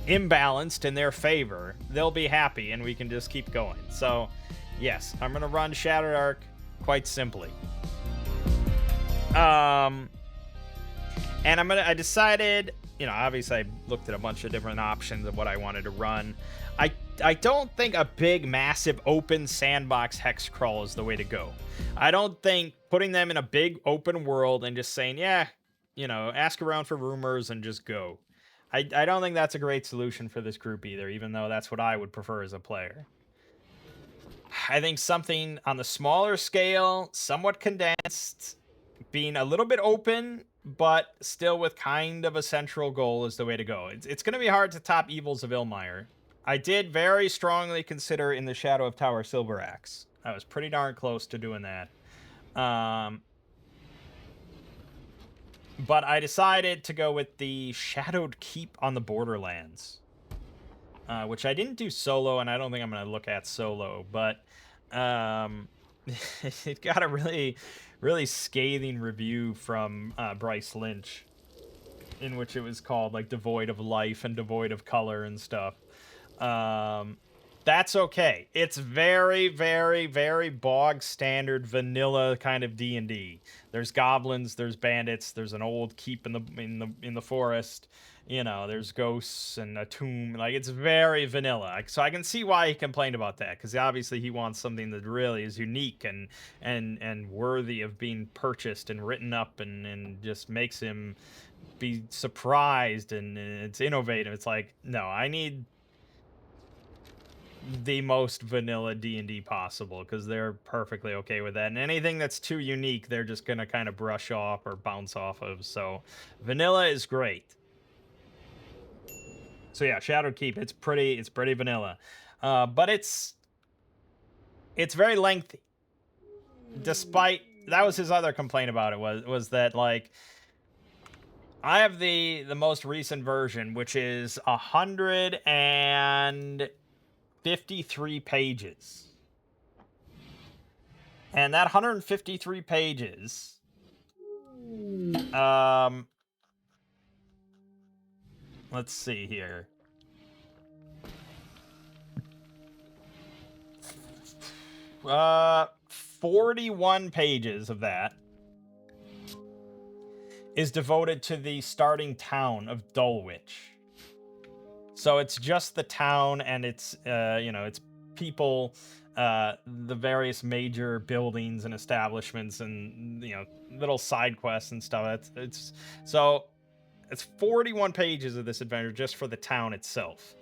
imbalanced in their favor, they'll be happy and we can just keep going. So yes, I'm gonna run Shattered Arc quite simply. And I decided, you know, obviously I looked at a bunch of different options of what I wanted to run. I don't think a big, massive, open sandbox hex crawl is the way to go. I don't think putting them in a big open world and just saying, yeah, you know, ask around for rumors and just go. I don't think that's a great solution for this group either, even though that's what I would prefer as a player. I think something on the smaller scale, somewhat condensed, being a little bit open, but still with kind of a central goal is the way to go. It's going to be hard to top Evils of Ilmire. I did very strongly consider in the Shadow of Tower Silver Axe. I was pretty darn close to doing that. But I decided to go with the Shadowed Keep on the Borderlands, which I didn't do solo, and I don't think I'm going to look at solo, but it got a really, really scathing review from Bryce Lynch, in which it was called like devoid of life and devoid of color and stuff. That's okay. It's very, very, very bog standard vanilla kind of D&D. There's goblins, there's bandits, there's an old keep in the forest. You know, there's ghosts and a tomb. Like, it's very vanilla. So I can see why he complained about that, because obviously he wants something that really is unique and worthy of being purchased and written up and just makes him be surprised, and it's innovative. It's like, no, I need the most vanilla D&D possible, because they're perfectly okay with that, and anything that's too unique they're just gonna kind of brush off or bounce off of. So vanilla is great. So yeah, Shadowed Keep, it's pretty vanilla, but it's very lengthy. Despite that was his other complaint about it, was that, like, I have the most recent version, which is 153 pages. And that 153 pages, let's see here. 41 pages of that is devoted to the starting town of Dulwich. So it's just the town and its, you know, its people, the various major buildings and establishments, and, you know, little side quests and stuff. It's 41 pages of this adventure just for the town itself.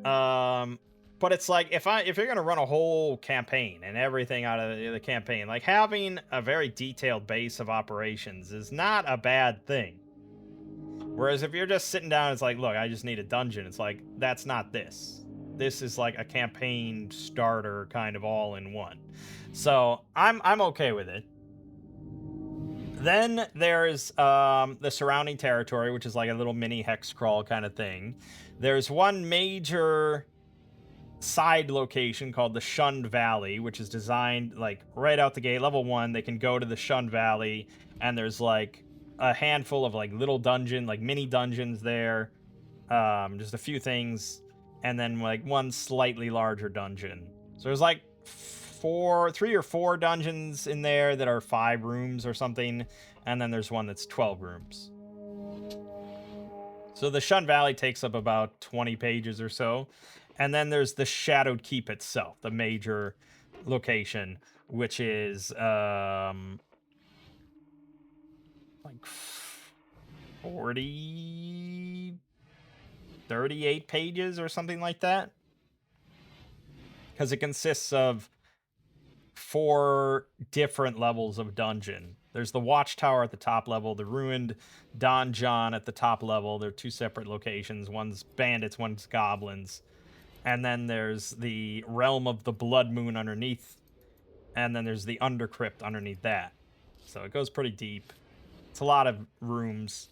But it's like, if you're gonna run a whole campaign and everything out of the campaign, like, having a very detailed base of operations is not a bad thing. Whereas if you're just sitting down, it's like, look, I just need a dungeon. It's like, that's not this. This is like a campaign starter kind of all in one. So I'm okay with it. Then there's the surrounding territory, which is like a little mini hex crawl kind of thing. There's one major side location called the Shunned Valley, which is designed like right out the gate. Level 1, they can go to the Shunned Valley, and there's like a handful of like little dungeon, like mini dungeons there, just a few things, and then like one slightly larger dungeon. So there's like 3 or 4 dungeons in there that are 5 rooms or something, and then there's one that's 12 rooms. So the Shunned Valley takes up about 20 pages or so. And then there's the Shadowed Keep itself, the major location, which is like 38 pages or something like that. Because it consists of 4 different levels of dungeon. There's the Watchtower at the top level, the Ruined Donjon at the top level. They're 2 separate locations. One's bandits, one's goblins. And then there's the Realm of the Blood Moon underneath. And then there's the Undercrypt underneath that. So it goes pretty deep. It's a lot of rooms.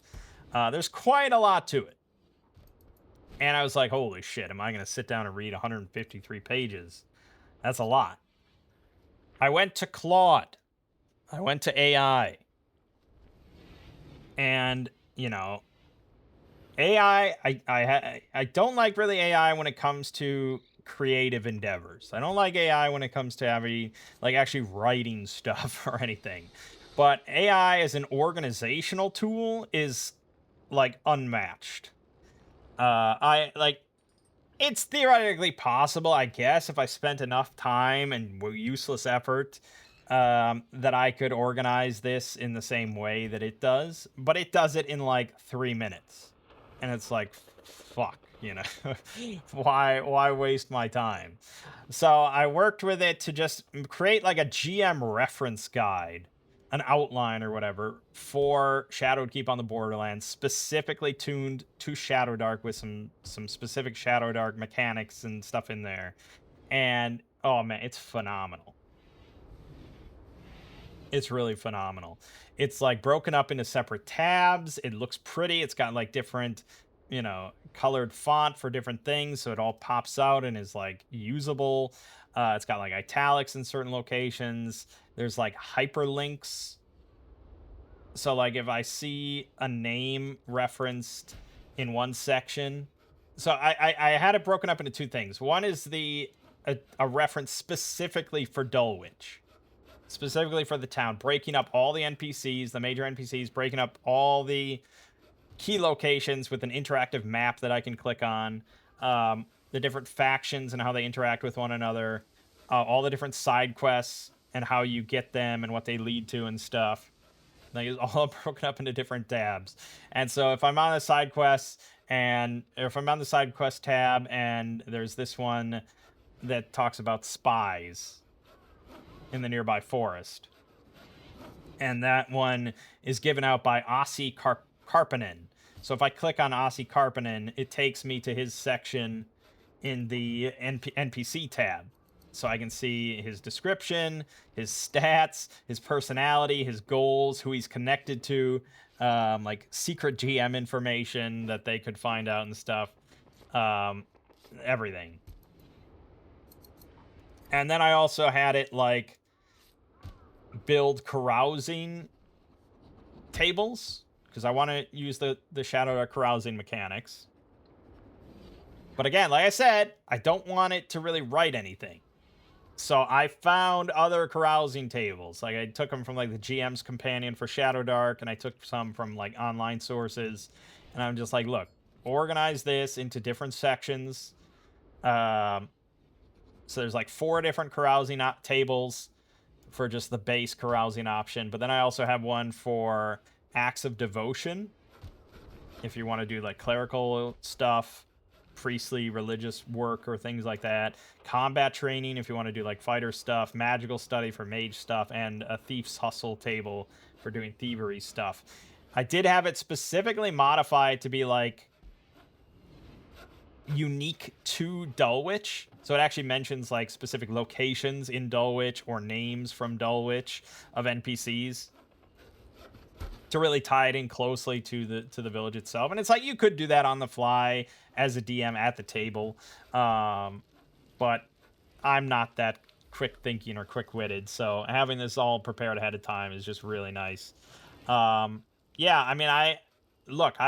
There's quite a lot to it. And I was like, holy shit, am I going to sit down and read 153 pages? That's a lot. I went to Claude. I went to AI. And, you know, AI, I don't like really AI when it comes to creative endeavors. I don't like AI when it comes to having, like, actually writing stuff or anything. But AI as an organizational tool is, like, unmatched. I like It's theoretically possible, I guess, if I spent enough time and useless effort, that I could organize this in the same way that it does. But it does it in like 3 minutes, and it's like, fuck, why waste my time? So I worked with it to just create like a GM reference guide, an outline or whatever for Shadowed Keep on the Borderlands, specifically tuned to Shadow Dark with some specific Shadow Dark mechanics and stuff in there. And oh man, it's phenomenal. It's really phenomenal. It's like broken up into separate tabs. It looks pretty. It's got like different, colored font for different things, so it all pops out and is like usable. It's got like italics in certain locations. There's like hyperlinks. So like if I see a name referenced in one section, so I had it broken up into two things. One is a reference specifically for Dulwich, specifically for the town, breaking up all the NPCs, the major NPCs, breaking up all the key locations with an interactive map that I can click on, the different factions and how they interact with one another, all the different side quests and how you get them and what they lead to and stuff. Like, it's all broken up into different tabs. And so if I'm on a side quest and if I'm on the side quest tab and there's this one that talks about spies in the nearby forest, and that one is given out by Ossi Karpinen. So if I click on Ossi Karpinen, it takes me to his section in the NPC tab. So I can see his description, his stats, his personality, his goals, who he's connected to, like secret GM information that they could find out and stuff. Everything. And then I also had it like build carousing tables because I want to use the Shadow Dark carousing mechanics. But again, like I said, I don't want it to really write anything. So I found other carousing tables. Like I took them from like the GM's Companion for Shadow Dark, and I took some from like online sources. And I'm just like, look, organize this into different sections. So there's like 4 different carousing tables for just the base carousing option. But then I also have one for acts of devotion, if you want to do like clerical stuff, priestly religious work or things like that, combat training if you want to do like fighter stuff, magical study for mage stuff, and a thief's hustle table for doing thievery stuff. I did have it specifically modified to be like unique to Dulwich. So it actually mentions like specific locations in Dulwich or names from Dulwich of NPCs to really tie it in closely to the village itself. And it's like you could do that on the fly as a DM at the table, but I'm not that quick thinking or quick witted, so having this all prepared ahead of time is just really nice. Yeah, I mean, I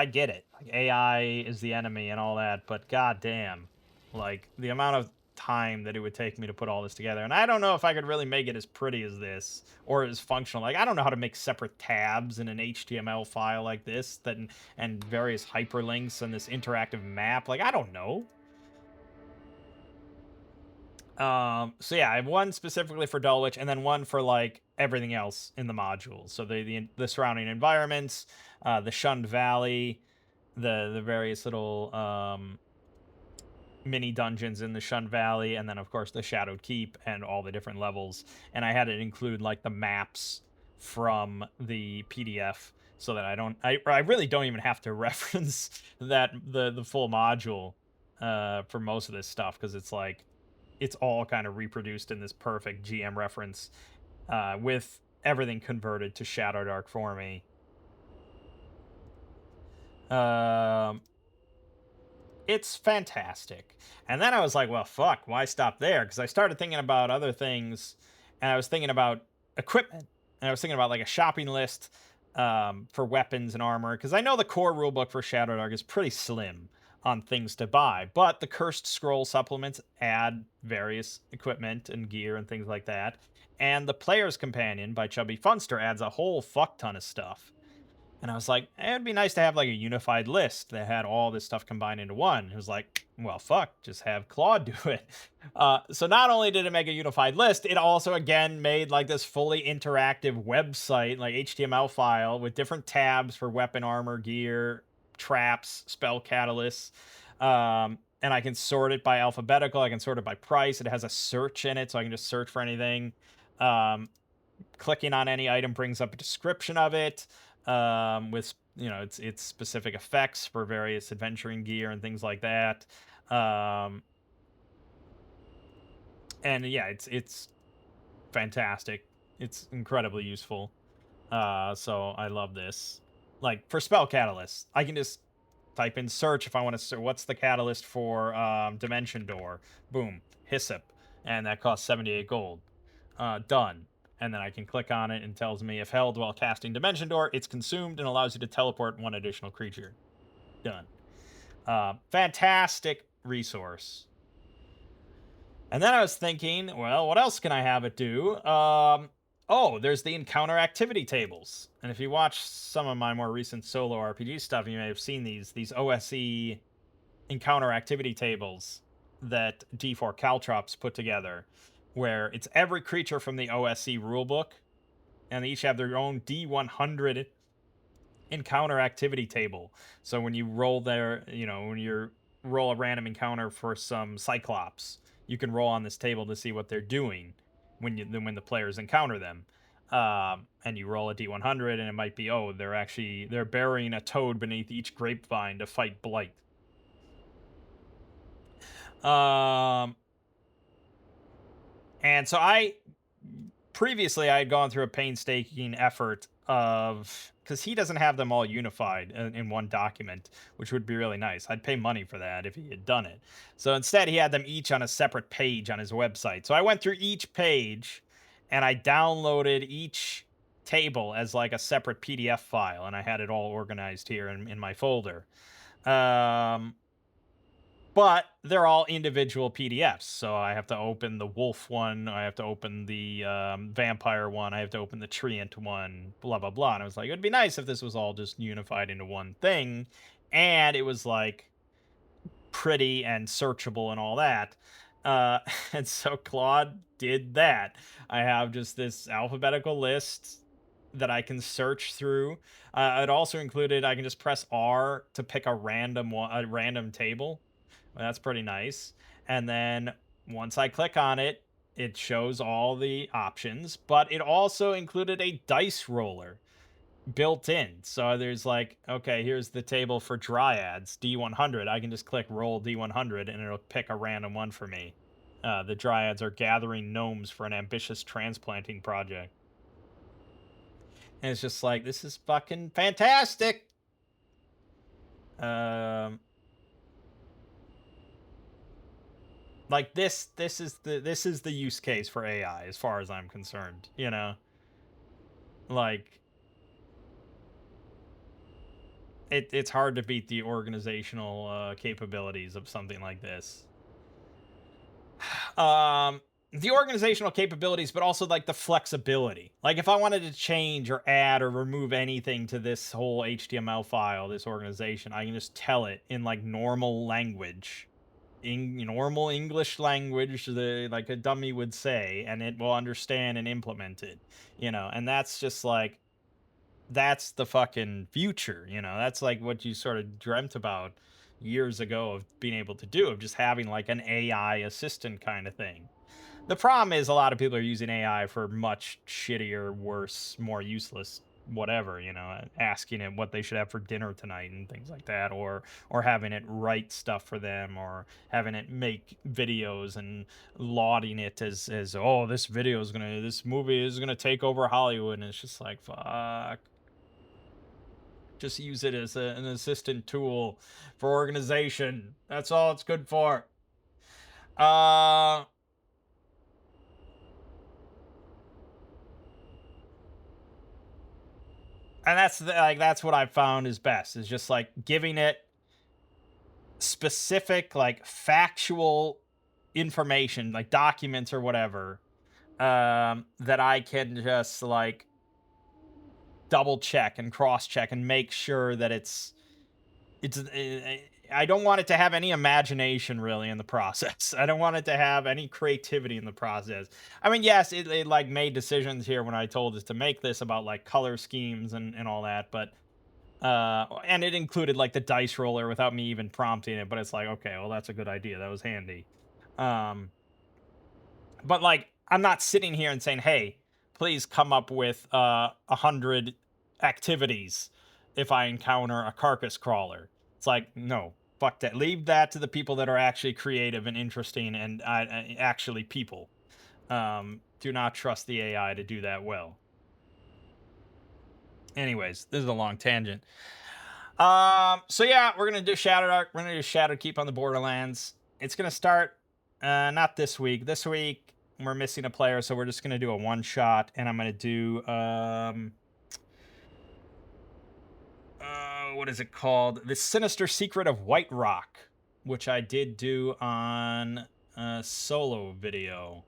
get it. Like, AI is the enemy and all that, but goddamn, like the amount of time that it would take me to put all this together, and I don't know if I could really make it as pretty as this or as functional. Like, I don't know how to make separate tabs in an HTML file like this, that and various hyperlinks and this interactive map. Like, I don't know. So yeah, I have one specifically for Dulwich, and then one for like everything else in the module. So the surrounding environments, the Shunned Valley, the various little mini dungeons in the Shunned Valley, and then of course the Shadowed Keep and all the different levels. And I had it include like the maps from the PDF, so that I really don't even have to reference that the full module for most of this stuff, because it's like it's all kind of reproduced in this perfect GM reference, with everything converted to Shadow Dark for me. Um, it's fantastic. And then I was like, well, fuck, why stop there? Because I started thinking about other things, and I was thinking about equipment, and I was thinking about like a shopping list for weapons and armor. Because I know the core rulebook for Shadow Dark is pretty slim on things to buy, but the Cursed Scroll supplements add various equipment and gear and things like that. And the Player's Companion by Chubby Funster adds a whole fuck ton of stuff. And I was like, it'd be nice to have like a unified list that had all this stuff combined into one. It was like, well, fuck, just have Claude do it. So not only did it make a unified list, it also again made like this fully interactive website, like HTML file with different tabs for weapon, armor, gear, traps, spell catalysts. And I can sort it by alphabetical. I can sort it by price. It has a search in it, so I can just search for anything. Clicking on any item brings up a description of it, with its specific effects for various adventuring gear and things like that. And yeah, it's fantastic. It's incredibly useful. So I love this. Like for spell catalysts, I can just type in search if I want to. What's the catalyst for Dimension Door? Boom, Hyssop, and that costs 78 gold. Done. And then I can click on it and tells me if held while casting Dimension Door, it's consumed and allows you to teleport one additional creature. Done. Fantastic resource. And then I was thinking, well, what else can I have it do? Oh, there's the encounter activity tables. And if you watch some of my more recent solo RPG stuff, you may have seen these OSE encounter activity tables that D4 Caltrops put together, where it's every creature from the OSE rulebook, and they each have their own D100 encounter activity table. So when you roll when you roll a random encounter for some Cyclops, you can roll on this table to see what they're doing when the players encounter them. And you roll a D100, and it might be, oh, they're burying a toad beneath each grapevine to fight blight. And so previously I had gone through a painstaking effort of, because he doesn't have them all unified in one document, which would be really nice. I'd pay money for that if he had done it. So instead he had them each on a separate page on his website. So I went through each page and I downloaded each table as like a separate PDF file, and I had it all organized here in my folder. But they're all individual PDFs. So I have to open the wolf one, I have to open the vampire one, I have to open the treant one, blah, blah, blah. And I was like, it'd be nice if this was all just unified into one thing. And it was like pretty and searchable and all that. And so Claude did that. I have just this alphabetical list that I can search through. It also included, I can just press R to pick a random table. Well, that's pretty nice. And then once I click on it, it shows all the options, but it also included a dice roller built in. So there's like, okay, here's the table for dryads, D100. I can just click roll D100 and it'll pick a random one for me. The dryads are gathering gnomes for an ambitious transplanting project. And it's just like, this is fucking fantastic. Like this is the use case for AI as far as I'm concerned, like it's hard to beat the organizational capabilities of something like this. The organizational capabilities, but also like the flexibility. Like if I wanted to change or add or remove anything to this whole HTML file, this organization, I can just tell it in like normal language, normal English language, like a dummy would say, and it will understand and implement it, and that's just like, that's the fucking future, that's like what you sort of dreamt about years ago of being able to do, of just having like an AI assistant kind of thing. The problem is a lot of people are using AI for much shittier, worse, more useless whatever, asking it what they should have for dinner tonight and things like that, or having it write stuff for them, or having it make videos and lauding it as oh, this movie is gonna take over Hollywood. And it's just like, fuck. Just use it as an assistant tool for organization. That's all it's good for. Uh, and that's what I've found is best, is just like giving it specific, like factual information, like documents or whatever, that I can just like double check and cross check and make sure that I don't want it to have any imagination really in the process. I don't want it to have any creativity in the process. I mean, yes, it like made decisions here when I told it to make this about like color schemes and all that, but and it included like the dice roller without me even prompting it, but it's like, okay, well, that's a good idea. That was handy. Um, but like, I'm not sitting here and saying, hey, please come up with 100 activities if I encounter a carcass crawler. It's like, no, fuck that. Leave that to the people that are actually creative and interesting and actually people. Do not trust the AI to do that well. Anyways, this is a long tangent. So yeah, we're gonna do Shadowdark. We're gonna do Shadowkeep on the Borderlands. It's gonna start not this week. This week we're missing a player, so we're just gonna do a one shot, and I'm gonna do what is it called? The Sinister Secret of White Rock, which I did do on a solo video.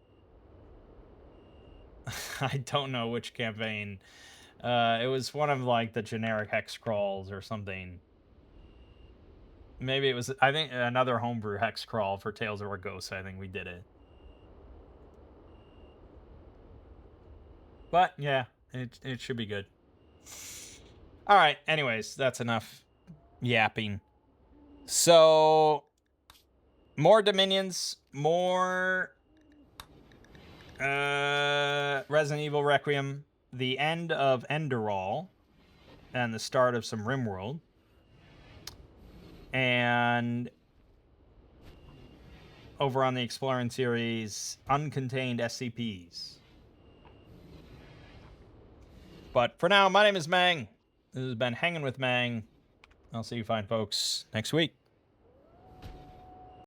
I don't know which campaign. It was one of like the generic hex crawls or something. Maybe it was, I think, another homebrew hex crawl for Tales of Ragosa. I think we did it. But yeah, it should be good. All right. Anyways, that's enough yapping. So more Dominions, more Resident Evil Requiem, the end of Enderall, and the start of some RimWorld. And over on the Exploring series, uncontained SCPs. But for now, my name is Mangg. This has been Hanging with Mangg. I'll see you fine folks next week.